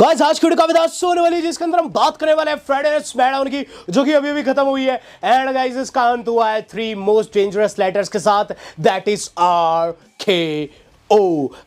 Guys आज की video काफी ज्यादा होने वाली है जिसके अंदर हम बात करने वाले हैं फ्राइडे स्मैकडाउन की, जो कि अभी खत्म हुई है। एंड गाइस इसका अंत हुआ है 3 मोस्ट डेंजरस लेटर्स के साथ, दैट इज RKO।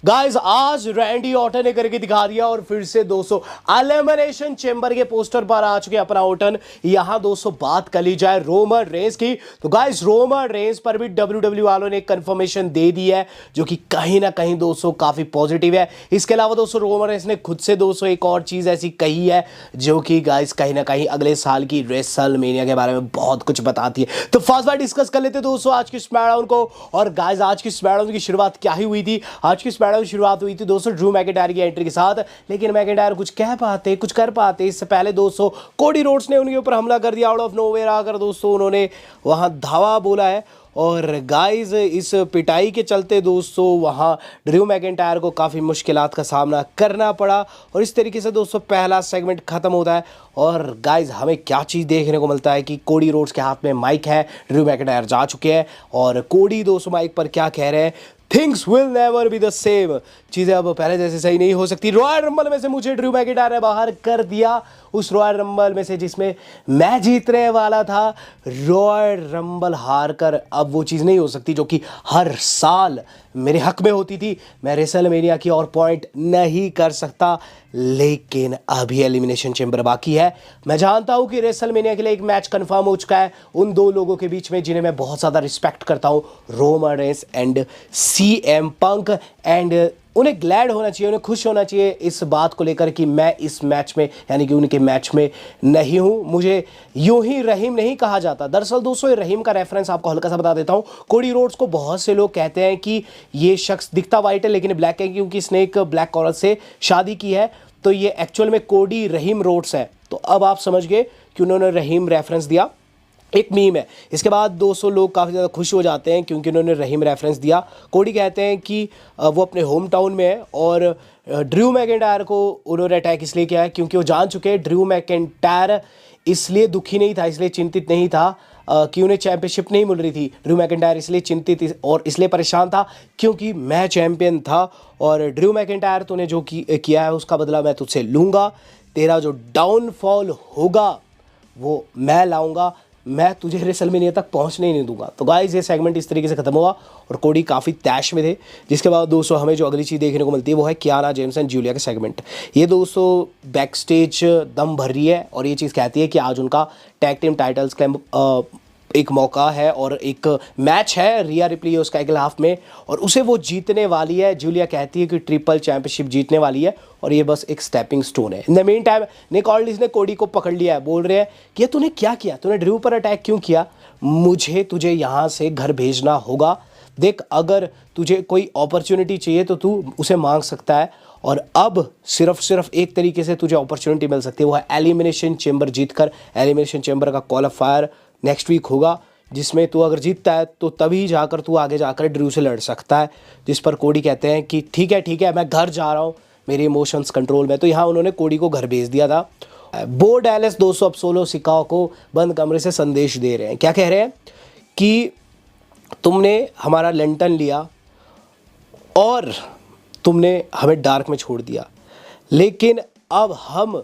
गाइस आज रैंडी ऑर्टन ने करके दिखा दिया और फिर से दोस्तों एलिमिनेशन चेंबर के पोस्टर पर आ चुके अपना ऑर्टन। यहां दोस्तों बात कर ली जाए रोमन रेंस की, तो गाइस रोमन रेंस पर भी WWE वालों ने कंफर्मेशन दे दी है, जो कि कहीं ना कहीं दोस्तों काफी पॉजिटिव है। इसके अलावा दोस्तों रोमन रेंस ने खुद से दोस्तों एक और चीज ऐसी कही है जो कि गाइस कहीं ना कहीं अगले साल की रेसलमेनिया के बारे में बहुत कुछ बताती है। तो फास्ट बाय डिस्कस कर लेते दोस्तों आज की स्मैकडाउन को। और गाइस आज की स्मैकडाउन की शुरुआत क्या ही हुई थी? आज की स्मैकडाउन की शुरुआत हुई थी दोस्तों ड्रू मैकिंटायर की एंट्री के साथ, लेकिन मैकिंटायर कुछ कह पाते कुछ कर पाते इससे पहले दोस्तों कोडी रोड्स ने उनके ऊपर हमला कर दिया। आउट ऑफ नोवेयर आकर दोस्तों उन्होंने वहां धावा बोला है और गाइस इस पिटाई के चलते दोस्तों वहां ड्रू मैकिंटायर को काफ़ी मुश्किलात का सामना करना पड़ा। और इस तरीके से दोस्तों पहला सेगमेंट खत्म होता है और गाइस हमें क्या चीज़ देखने को मिलता है कि कोडी रोड्स के हाथ में माइक है, ड्रू मैकिंटायर जा चुके हैं और कोडी दोस्तों माइक पर क्या कह रहे हैं, things will never be the same, चीज़ें अब पहले जैसे सही नहीं हो सकती। रॉयल रंबल में से मुझे ड्रू मैकिंटायर ने बाहर कर दिया, उस रॉयल रंबल में से जिसमें मैं जीतने वाला था। रॉयल रंबल हार कर अब वो चीज़ नहीं हो सकती जो कि हर साल मेरे हक में होती थी। मैं रेसलमेनिया की और पॉइंट नहीं कर सकता, लेकिन अभी एलिमिनेशन चेंबर बाकी है। मैं जानता हूं कि रेसलमेनिया के लिए एक मैच कंफर्म हो चुका है उन दो लोगों के बीच में जिन्हें मैं बहुत ज़्यादा रिस्पेक्ट करता हूं, Roman Reigns and CM punk. And उन्हें ग्लैड होना चाहिए, उन्हें खुश होना चाहिए इस बात को लेकर कि मैं इस मैच में यानी कि उनके मैच में नहीं हूं। मुझे यूं ही रहीम नहीं कहा जाता। दरअसल दोस्तों ये रहीम का रेफरेंस आपको हल्का सा बता देता हूं। कोडी रोड्स को बहुत से लोग कहते हैं कि ये शख्स दिखता वाइट है लेकिन ब्लैक है, क्योंकि इसने एक ब्लैक औरत से शादी की है, तो ये एक्चुअल में कोडी रहीम रोड्स है। तो अब आप समझ गए कि उन्होंने रहीम रेफरेंस दिया, एक मीम है। इसके बाद 200 लोग काफ़ी ज़्यादा खुश हो जाते हैं क्योंकि उन्होंने रहीम रेफरेंस दिया। कोडी कहते हैं कि वो अपने होम टाउन में है और ड्रू मैकिंटायर को उन्होंने अटैक इसलिए किया है क्योंकि वो जान चुके हैं ड्रू मैकिंटायर इसलिए दुखी नहीं था, इसलिए चिंतित नहीं था कि उन्हें चैंपियनशिप नहीं मिल रही थी। ड्रू मैकिंटायर इसलिए चिंतित और इसलिए परेशान था क्योंकि मैं चैंपियन था और ड्रू मैकिंटायर तूने जो किया है उसका बदला मैं तुझसे लूँगा। तेरा जो डाउनफॉल होगा वो मैं लाऊंगा, मैं तुझे रेसलमेनिया तक पहुंचने ही नहीं दूंगा। तो गाइस ये सेगमेंट इस तरीके से खत्म हुआ और कोडी काफ़ी तैश में थे। जिसके बाद दोस्तों हमें जो अगली चीज़ देखने को मिलती है वो है कियाना जेम्स एंड जूलिया का सेगमेंट। ये दोस्तों बैक स्टेज दम भर रही है और ये चीज़ कहती है कि आज उनका टैग टीम टाइटल्स का एक मौका है और एक मैच है, रिया रिप्ली है उसका अगले हाफ में और उसे वो जीतने वाली है। जूलिया कहती है कि ट्रिपल चैंपियनशिप जीतने वाली है और ये बस एक स्टेपिंग स्टोन है। इन द मेन टाइम निक ऑल्डिस ने कोडी को पकड़ लिया है, बोल रहे हैं कि तूने क्या किया, तूने ड्रू पर अटैक क्यों किया, मुझे तुझे यहाँ से घर भेजना होगा। देख अगर तुझे कोई अपॉर्चुनिटी चाहिए तो तू उसे मांग सकता है और अब सिर्फ एक तरीके से तुझे अपॉर्चुनिटी मिल सकती है, वो है एलिमिनेशन चेंबर जीतकर। एलिमिनेशन चेंबर का क्वालिफायर नेक्स्ट वीक होगा जिसमें तू अगर जीतता है तो तभी जाकर तू आगे जाकर ड्रू से लड़ सकता है। जिस पर कोडी कहते हैं कि ठीक है मैं घर जा रहा हूँ, मेरे इमोशंस कंट्रोल में। तो यहाँ उन्होंने कोडी को घर भेज दिया था। बो डैलेस दोस्तों अब सोलो सिकाओ को बंद कमरे से संदेश दे रहे हैं। क्या कह रहे हैं कि तुमने हमारा लैंटर्न लिया और तुमने हमें डार्क में छोड़ दिया, लेकिन अब हम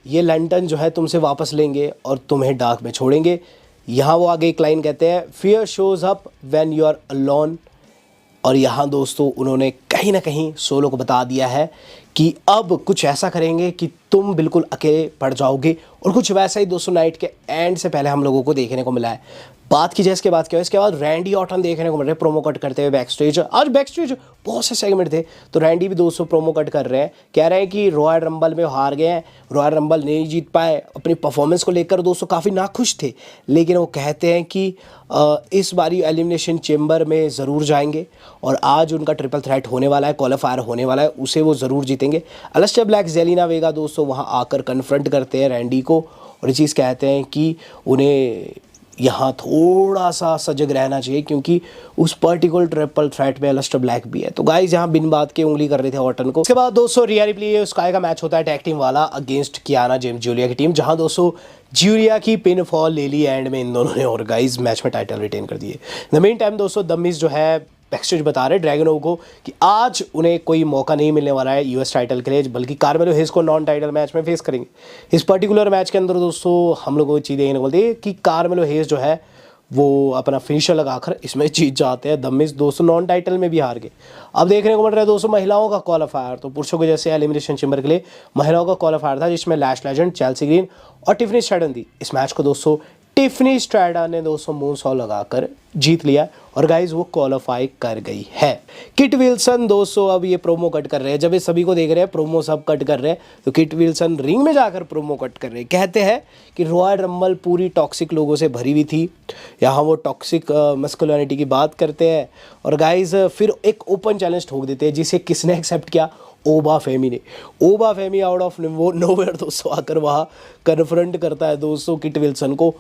ये लैंटर्न जो है तुमसे वापस लेंगे और तुम्हें डार्क में छोड़ेंगे। यहाँ वो आगे एक लाइन कहते हैं, fear shows up when you are alone. और यहाँ दोस्तों उन्होंने कहीं ना कहीं सोलो को बता दिया है कि अब कुछ ऐसा करेंगे कि तुम बिल्कुल अकेले पड़ जाओगे। और कुछ वैसा ही दोस्तों नाइट के एंड से पहले हम लोगों को देखने को मिला है। बात की जाए इसके बाद क्या है, इसके बाद रैंडी ऑर्टन देखने को मिल रहे हैं प्रोमो कट करते हुए बैक स्टेज। आज बैक स्टेज बहुत से सेगमेंट थे तो रैंडी भी दोस्तों प्रोमो कट कर रहे हैं, कह रहे हैं कि रॉयल रंबल में हार गए हैं, रॉयल रंबल नहीं जीत पाए। अपनी परफॉर्मेंस को लेकर दोस्तों काफ़ी नाखुश थे, लेकिन वो कहते हैं कि इस बारी एलिमिनेशन चेंबर में ज़रूर जाएंगे और आज उनका ट्रिपल थ्रेट होने वाला है, क्वालिफायर होने वाला है, उसे वो ज़रूर जीतेंगे। अलिस्टर ब्लैक, जेलिना वेगा दोस्तों वहाँ आकर कन्फ्रंट करते हैं रैंडी को और ये चीज़ कहते हैं कि उन्हें यहाँ थोड़ा सा सजग रहना चाहिए क्योंकि उस पर्टिकुलर ट्रिपल थ्रेट में अलिस्टर ब्लैक भी है। तो गाइस यहाँ बिन बात के उंगली कर रहे थे ऑर्टन को। उसके बाद दोस्तों रिया रिप्ली स्काई का मैच होता है टैग टीम वाला अगेंस्ट कियाना जेम्स जूलिया की टीम, जहाँ दोस्तों जूलिया की पिन फॉल ले ली एंड में इन दोनों ने और गाइस मैच में टाइटल रिटेन कर दिए। द मेन टाइम दोस्तों द मिज जो है बैकस्टेज बता रहे ड्रैगनोव को कि आज उन्हें कोई मौका नहीं मिलने वाला है यूएस टाइटल के लिए, बल्कि कार्मेलो हेज को नॉन टाइटल मैच में फेस करेंगे। इस पर्टिकुलर मैच के अंदर दोस्तों हम लोगों को चीज़ देखने को मिलती है कि कार्मेलो हेज जो है वो अपना फिनिशर लगाकर इसमें जीत जाते हैं। दमिस दोस्तों नॉन टाइटल में भी हार गए। अब देखने को मिल रहा है दोस्तों महिलाओं का क्वालिफायर। तो पुरुषों के जैसे एलिमिनेशन चैम्बर के लिए महिलाओं का क्वालिफायर था, जिसमें लैश लेजेंड, चेल्सी ग्रीन और टिफनी स्ट्रैटन थी। इस मैच को दोस्तों टिफनी स्ट्रैटन ने दोस्तों मूनसॉल्ट लगाकर जीत लिया और गाइज वो क्वालिफाई कर गई है। किट विल्सन दोस्तों अब ये प्रोमो कट कर रहे हैं। जब ये सभी को देख रहे हैं प्रोमो सब कट कर रहे हैं, तो किट विल्सन रिंग में जाकर प्रोमो कट कर रहे हैं। कहते हैं कि रॉयल रंबल पूरी टॉक्सिक लोगों से भरी हुई थी, यहाँ वो टॉक्सिक मस्कुलिनिटी की बात करते हैं और गाइज फिर एक ओपन चैलेंज ठोक देते हैं, जिसे किसने एक्सेप्ट किया? ओबा फेमी ने। ओबा फेमी आउट ऑफ नोवेयर दोस्तों आकर वहाँ कन्फ्रंट करता है दोस्तों किट विल्सन को।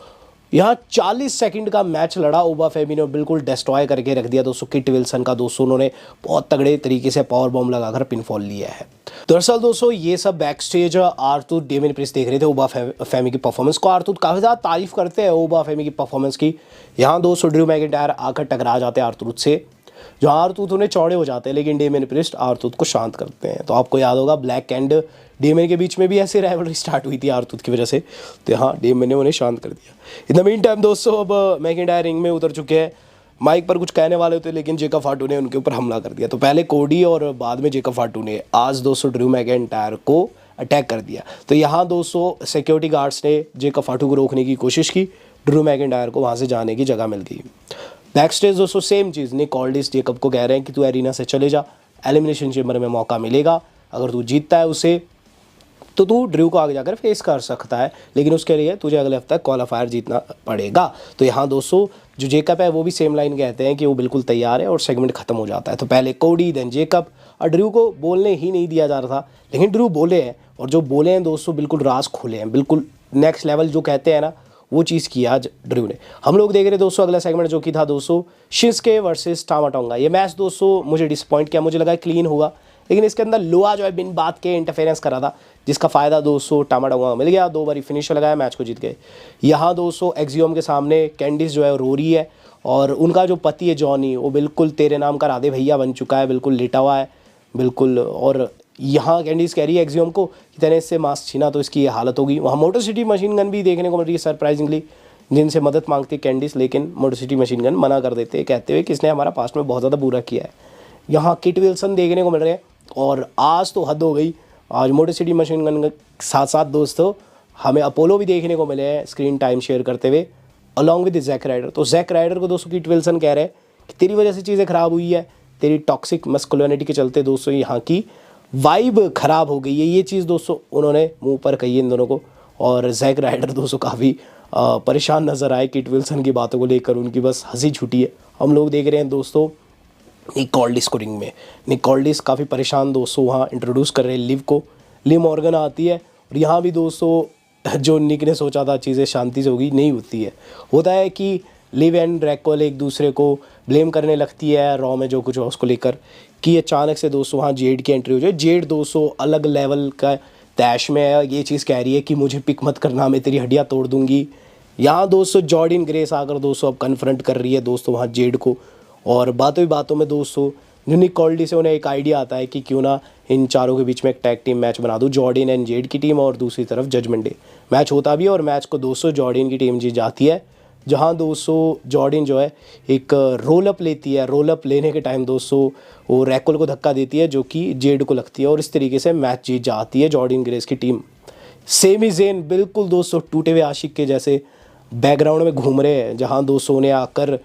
यहाँ 40 सेकंड का मैच लड़ा, ओबा फेमी ने बिल्कुल डिस्ट्रॉय करके रख दिया दोस्तों किट विल्सन का। दोस्तों उन्होंने बहुत तगड़े तरीके से पावर बॉम्ब लगाकर पिनफॉल लिया है। दरअसल दोस्तों ये सब back stage Arthur Damian Priest देख रहे थे ओबा फेमी की परफॉर्मेंस को। आर्थर काफ़ी ज़्यादा तारीफ करते हैं ओबा फेमी की परफॉर्मेंस की। यहाँ दोस्तों ड्रू मैकिंटायर आकर टकरा जाते हैं आर्थर से, जो आर्थर उन्हें चौड़े हो जाते हैं, लेकिन डेमियन प्रिस्ट आर्थर को शांत करते हैं। तो आपको याद होगा ब्लैक एंड डेमियन के बीच में भी ऐसे राइवलरी स्टार्ट हुई थी आर्थर की वजह से, तो हाँ डेमियन ने उन्हें शांत कर दिया। इन द मीन टाइम दोस्तों अब मैकिंटायर रिंग में उतर चुके हैं। माइक पर कुछ कहने वाले थे, लेकिन जेकब फाटू ने उनके ऊपर हमला कर दिया। तो पहले कोडी और बाद में जेकब फाटू ने आज दोस्तों ड्रू मैकिंटायर को अटैक कर दिया। तो यहाँ दोस्तों सिक्योरिटी गार्ड्स ने जेकब फाटू को रोकने की कोशिश की, ड्रू मैकिंटायर को वहाँ से जाने की जगह मिल गई। बैक स्टेज दोस्तों सेम चीज़, निक ऑल्डिस जेकब को कह रहे हैं कि तू एरिना से चले जा, एलिमिनेशन चेम्बर में मौका मिलेगा, अगर तू जीतता है उसे तो तू ड्रू को आगे जाकर फेस कर सकता है, लेकिन उसके लिए तुझे अगले हफ्ते क्वालिफायर जीतना पड़ेगा। तो यहाँ दोस्तों जो जेकब है वो भी सेम लाइन कहते हैं कि वो बिल्कुल तैयार है और सेगमेंट खत्म हो जाता है। तो पहले कोडी देन जेकब, और ड्रू को बोलने ही नहीं दिया जा रहा था, लेकिन ड्रू बोले हैं, और जो बोले हैं दोस्तों बिल्कुल राज खोले हैं, बिल्कुल नेक्स्ट लेवल जो कहते हैं ना वो चीज़ किया आज ड्रू ने। हम लोग देख रहे दोस्तों अगला सेगमेंट जो कि था दोस्तों शिंसुके वर्सेस टामा टोंगा। ये मैच दोस्तों मुझे डिसअपॉइंट किया, मुझे लगा क्लीन होगा, लेकिन इसके अंदर लोआ जो है बिन बात के इंटरफेरेंस करा था, जिसका फ़ायदा दोस्तों टामा टोंगा मिल गया। 2 बारी फिनिशर लगाया, मैच को जीत गए। यहाँ दोस्तों एक्सियोम के सामने कैंडिस जो है रो रही है, और उनका जो पति है जॉनी वो बिल्कुल तेरे नाम का राधे भैया बन चुका है, बिल्कुल लेटा हुआ है बिल्कुल। और यहाँ कैंडिस कह रही है एक्सियोम को कि तेने इससे मास्क छीना तो इसकी ये हालत होगी। वहाँ मोटर सिटी मशीन गन भी देखने को मिल रही है सरप्राइजिंगली, जिनसे मदद मांगती है कैंडिस, लेकिन मोटर सिटी मशीन गन मना कर देते हैं, कहते हुए कि इसने हमारा पास्ट में बहुत ज़्यादा बुरा किया है। यहाँ किट विल्सन देखने को मिल रहे हैं, और आज तो हद हो गई। आज मोटर सिटी मशीन गन के साथ साथ दोस्तों हमें अपोलो भी देखने को मिले हैं स्क्रीन टाइम शेयर करते हुए अलॉन्ग विद जैक राइडर। तो जैक राइडर को दोस्तों किट विल्सन कह रहे हैं कि तेरी वजह से चीज़ें ख़राब हुई है, तेरी टॉक्सिक मस्कुलिनिटी के चलते दोस्तों यहाँ की वाइब ख़राब हो गई है। ये चीज़ दोस्तों उन्होंने मुंह पर कही इन दोनों को, और जैक राइडर दोस्तों काफ़ी परेशान नज़र आए किट विल्सन की बातों को लेकर, उनकी बस हंसी छुटी है। हम लोग देख रहे हैं दोस्तों निक ऑल्डिस को रिंग में, निक ऑल्डिस काफ़ी परेशान दोस्तों वहाँ इंट्रोड्यूस कर रहे हैं लिव को। लिव मॉर्गन आती है, और यहाँ भी दोस्तों जो निक ने सोचा था चीज़ें शांति से होगी, नहीं होती है। होता है कि लिव एंड रैक्वल एक दूसरे को ब्लेम करने लगती है रॉ में जो कुछ है उसको लेकर, कि अचानक से दोस्तों वहाँ जेड की एंट्री हो जाए। जेड दोस्तों अलग लेवल का तैश में है, ये चीज़ कह रही है कि मुझे पिक मत करना, मैं तेरी हड्डियाँ तोड़ दूँगी। यहाँ दोस्तों जॉर्डिन ग्रेस आकर दोस्तों अब कन्फ्रंट कर रही है दोस्तों वहाँ जेड को, और बातों ही बातों में दोस्तों जो निक ऑल्डिस से उन्हें एक आइडिया आता है कि क्यों ना इन चारों के बीच में एक टैग टीम मैच बना दूँ, जॉर्डिन एंड जेड की टीम और दूसरी तरफ जजमेंट डे। मैच होता भी है और मैच को दोस्तों जॉर्डिन की टीम जीत जाती है, जहां दोस्तों जॉर्डिन जो है एक रोल अप लेती है। रोल अप लेने के टाइम दोस्तों वो रैकुल को धक्का देती है जो कि जेड को लगती है, और इस तरीके से मैच जीत जाती है जॉर्डिन ग्रेस की टीम। सेमी ज़ेन बिल्कुल दोस्तों टूटे हुए आशिक के जैसे बैकग्राउंड में घूम रहे हैं, जहां दोस्तों ने आकर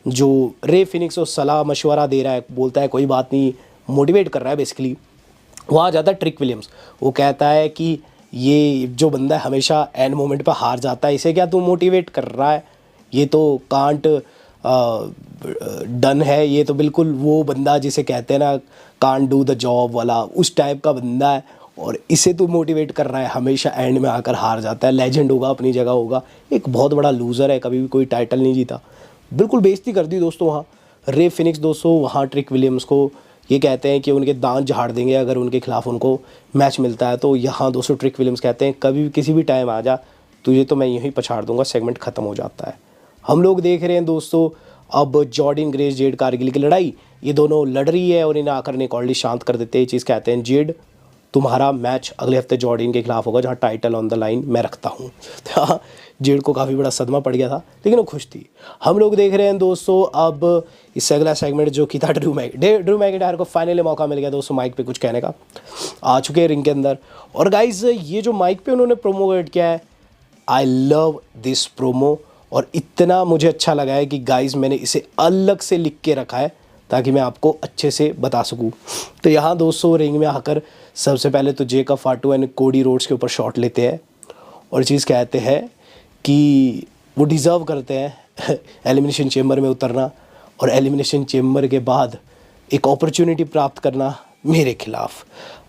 जो रे फिनिक्स को सलाह मशवरा दे रहा है, बोलता है कोई बात नहीं, मोटिवेट कर रहा है बेसिकली। वहाँ जाता है ट्रिक विलियम्स, वो कहता है कि ये जो बंदा है हमेशा एंड मोमेंट पर हार जाता है, इसे क्या तू मोटिवेट कर रहा है, ये तो कांट डन है, ये तो बिल्कुल वो बंदा जिसे कहते हैं ना कांट डू द जॉब वाला, उस टाइप का बंदा है, और इसे तू मोटिवेट कर रहा है, हमेशा एंड में आकर हार जाता है। लेजेंड होगा, अपनी जगह होगा, एक बहुत बड़ा लूज़र है, कभी भी कोई टाइटल नहीं जीता। बिल्कुल बेइज्जती कर दी दोस्तों वहाँ। रे फिनिक्स दोस्तों वहाँ ट्रिक विलियम्स को ये कहते हैं कि उनके दांत झाड़ देंगे अगर उनके खिलाफ उनको मैच मिलता है। तो यहाँ दोस्तों ट्रिक विलियम्स कहते हैं कभी भी किसी भी टाइम आ जा, तुझे तो मैं यहीं पछाड़ दूंगा, सेगमेंट ख़त्म हो जाता है। हम लोग देख रहे हैं दोस्तों अब जॉर्डन ग्रेस जेड कारगिल की लड़ाई, ये दोनों लड़ रही है और इन्हें आकर निक ऑल्डी शांत कर देते हैं। ये चीज़ कहते हैं जेड तुम्हारा मैच अगले हफ्ते जॉर्डन के खिलाफ होगा जहाँ टाइटल ऑन द लाइन मैं रखता हूँ। तो हाँ, जेड को काफ़ी बड़ा सदमा पड़ गया था लेकिन वो खुश थी। हम लोग देख रहे हैं दोस्तों अब इससे अगला सेगमेंट जो कि था ड्रू मैकिंटायर को फाइनली मौका मिल गया दोस्तों माइक पे कुछ कहने का। आ चुके हैं रिंग के अंदर और गाइज ये जो माइक पे उन्होंने प्रोमो क्रिएट किया है, आई लव दिस प्रोमो और इतना मुझे अच्छा लगा है कि गाइज मैंने इसे अलग से लिख के रखा है ताकि मैं आपको अच्छे से बता सकूं। तो यहाँ दोस्तों रिंग में आकर सबसे पहले तो जेकब फाटू एंड कोडी रोड्स के ऊपर शॉट लेते हैं और चीज़ कहते हैं कि वो डिज़र्व करते हैं एलिमिनेशन चेम्बर में उतरना और एलिमिनेशन चेम्बर के बाद एक अपॉर्चुनिटी प्राप्त करना मेरे खिलाफ।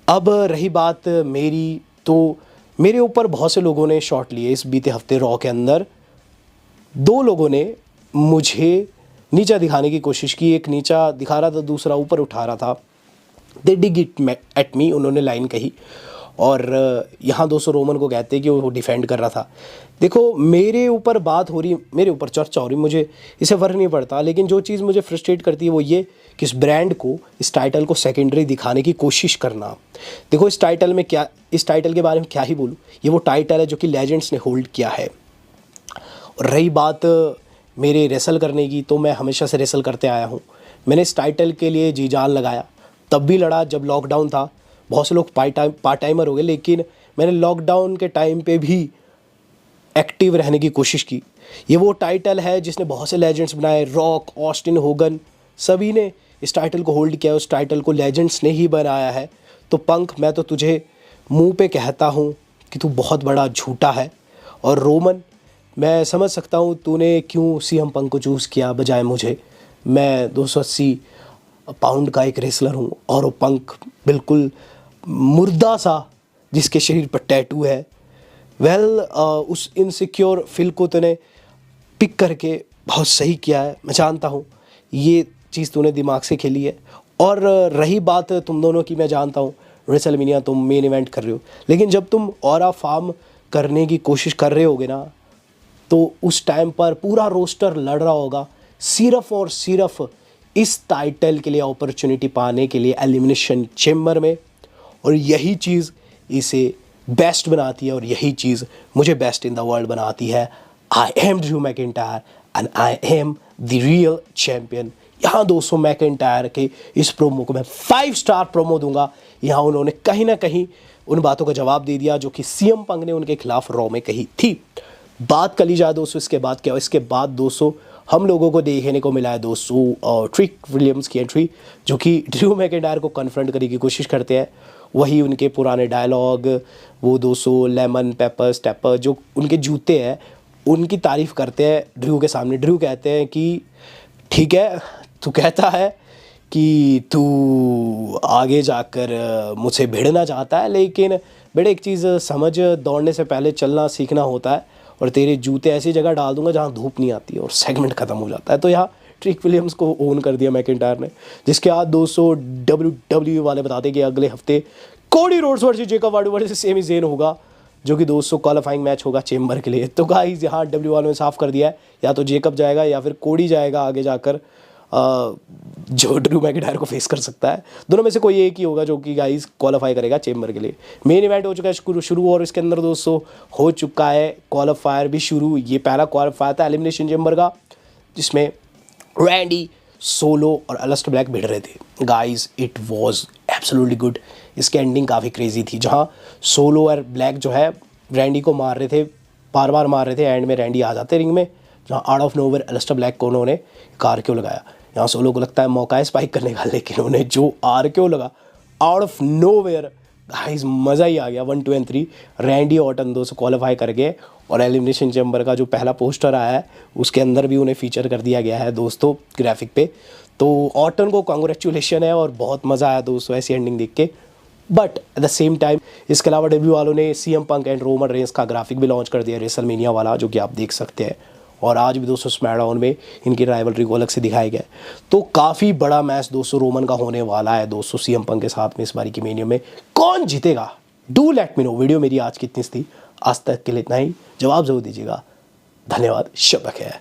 अब रही बात मेरी, तो मेरे ऊपर बहुत से लोगों ने शॉट लिए इस बीते हफ्ते रॉ के अंदर। 2 लोगों ने मुझे नीचा दिखाने की कोशिश की, एक नीचा दिखा रहा था दूसरा ऊपर उठा रहा था। दे डिग इट एट मी, उन्होंने लाइन कही और यहाँ 200 रोमन को कहते हैं कि वो डिफेंड कर रहा था। देखो मेरे ऊपर बात हो रही, मेरे ऊपर चर्चा हो रही, मुझे इसे फ़र्क नहीं पड़ता, लेकिन जो चीज़ मुझे फ्रस्ट्रेट करती है वो ये कि इस ब्रांड को, इस टाइटल को सेकेंडरी दिखाने की कोशिश करना। देखो इस टाइटल में क्या, इस टाइटल के बारे में क्या ही बोलूँ, ये वो टाइटल है जो कि लेजेंड्स ने होल्ड किया है। और रही बात मेरे रेसल करने की, तो मैं हमेशा से रेसल करते आया हूँ। मैंने इस टाइटल के लिए जी जान लगाया, तब भी लड़ा जब लॉकडाउन था। बहुत से लोग पार्ट टाइमर हो गए, लेकिन मैंने लॉकडाउन के टाइम पे भी एक्टिव रहने की कोशिश की। ये वो टाइटल है जिसने बहुत से लेजेंड्स बनाए, रॉक, ऑस्टिन, होगन, सभी ने इस टाइटल को होल्ड किया। उस टाइटल को लेजेंड्स ने ही बनाया है। तो पंक, मैं तो तुझे मुंह पे कहता हूँ कि तू बहुत बड़ा झूठा है। और रोमन, मैं समझ सकता हूँ तूने क्यों सीएम पंक को चूज़ किया बजाय मुझे। मैं 280 पाउंड का एक रेसलर हूँ और वो पंक बिल्कुल मुर्दा सा जिसके शरीर पर टैटू है। उस इनसिक्योर फील को तूने पिक करके बहुत सही किया है। मैं जानता हूँ ये चीज़ तूने दिमाग से खेली है। और रही बात तुम दोनों की, मैं जानता हूँ रेसलमेनिया तुम मेन इवेंट कर रहे हो, लेकिन जब तुम ऑरा फार्म करने की कोशिश कर रहे होगे ना, तो उस टाइम पर पूरा रोस्टर लड़ रहा होगा सिर्फ और सिर्फ इस टाइटल के लिए, अपॉर्चुनिटी पाने के लिए एलिमिनेशन चेम्बर में। और यही चीज़ इसे बेस्ट बनाती है और यही चीज़ मुझे बेस्ट इन द वर्ल्ड बनाती है। I am Drew McIntyre and I am the real champion. यहाँ 200 मैकिंटायर के इस प्रोमो को मैं 5 स्टार प्रोमो दूंगा। यहाँ उन्होंने कहीं ना कहीं उन बातों का जवाब दे दिया जो कि सीएम पंक ने उनके खिलाफ रॉ में कही थी। बात कर ली जाए दोस्तों इसके बाद क्या, इसके बाद दोस्तों हम लोगों को देखने को मिला है दोस्तों ट्रिक विलियम्स की एंट्री, जो कि ड्रू मैकिंटायर को कन्फ्रंट करने की कोशिश करते हैं। वही उनके पुराने डायलॉग, वो 200 लेमन पेपर स्टेपर, जो उनके जूते हैं उनकी तारीफ़ करते हैं ड्रू के सामने। ड्रू कहते हैं कि ठीक है, तू कहता है कि तू आगे जाकर मुझसे भिड़ना चाहता है, लेकिन बेटे एक चीज़ समझ, दौड़ने से पहले चलना सीखना होता है और तेरे जूते ऐसी जगह डाल दूंगा जहाँ धूप नहीं आती है, और सेगमेंट ख़त्म हो जाता है। तो यहाँ ट्रिक विलियम्स को ओन कर दिया मैकिंटायर ने, जिसके बाद 200 WWE वाले बताते कि अगले हफ्ते Cody Rhodes versus Jacob Fatu versus Sami Zayn होगा, जो कि 200 क्वालिफाइंग मैच होगा चेम्बर के लिए। तो गाइस यहाँ डब्ल्यू वालों ने साफ कर दिया है, या तो जेकब जाएगा या फिर कोडी जाएगा आगे जाकर, जो ड्रू मैकिंटायर को फेस कर सकता है। दोनों में से कोई एक ही होगा जो कि गाइस क्वालिफाई करेगा चेम्बर के लिए। मेन इवेंट हो चुका है शुरू और इसके अंदर दोस्तों हो चुका है क्वालिफायर भी शुरू। ये पहला क्वालिफायर था एलिमिनेशन चेम्बर का, जिसमें रैंडी, सोलो और अलिस्टर ब्लैक भिड़ रहे थे। Guys it was absolutely good. इसकी एंडिंग काफ़ी क्रेजी थी, जहाँ सोलो और ब्लैक जो है रैंडी को मार रहे थे, बार बार मार रहे थे। एंड में रैंडी आ जाते रिंग में, जहाँ आउट ऑफ नोवेयर अलिस्टर ब्लैक को उन्होंने कार क्यों लगाया। यहाँ सोलो को लगता है मौका है स्पाइक करने का, लेकिन उन्हें जो आर क्यों लगा आउट ऑफ नोवेयर, गाइस मज़ा ही आ गया। 1, 2 और 3 रैंडी ऑर्टन 200 क्वालिफाई कर गए। और एलिमिनेशन चैम्बर का जो पहला पोस्टर आया है उसके अंदर भी उन्हें फीचर कर दिया गया है दोस्तों ग्राफिक पे। तो ऑर्टन को कांग्रेचुलेशन है और बहुत मज़ा आया दोस्तों ऐसी एंडिंग देख के। But at the same time इसके अलावा डब्ल्यू वालों ने CM Punk and Roman Reigns का ग्राफिक भी लॉन्च कर दिया रेसलमेनिया वाला, जो कि आप देख सकते हैं। और आज भी दोस्तों स्मैकडाउन में इनकी राइवलरी को अलग से दिखाया गया है। तो काफ़ी बड़ा मैच दोस्तों रोमन का होने वाला है दोस्तों सीएम पंक के साथ में इस बारी की मेनिया में। कौन जीतेगा, do let me know. Video मेरी आज कितनी थी, आज तक के लिए इतना ही। जवाब जरूर दीजिएगा। धन्यवाद, शब्द है।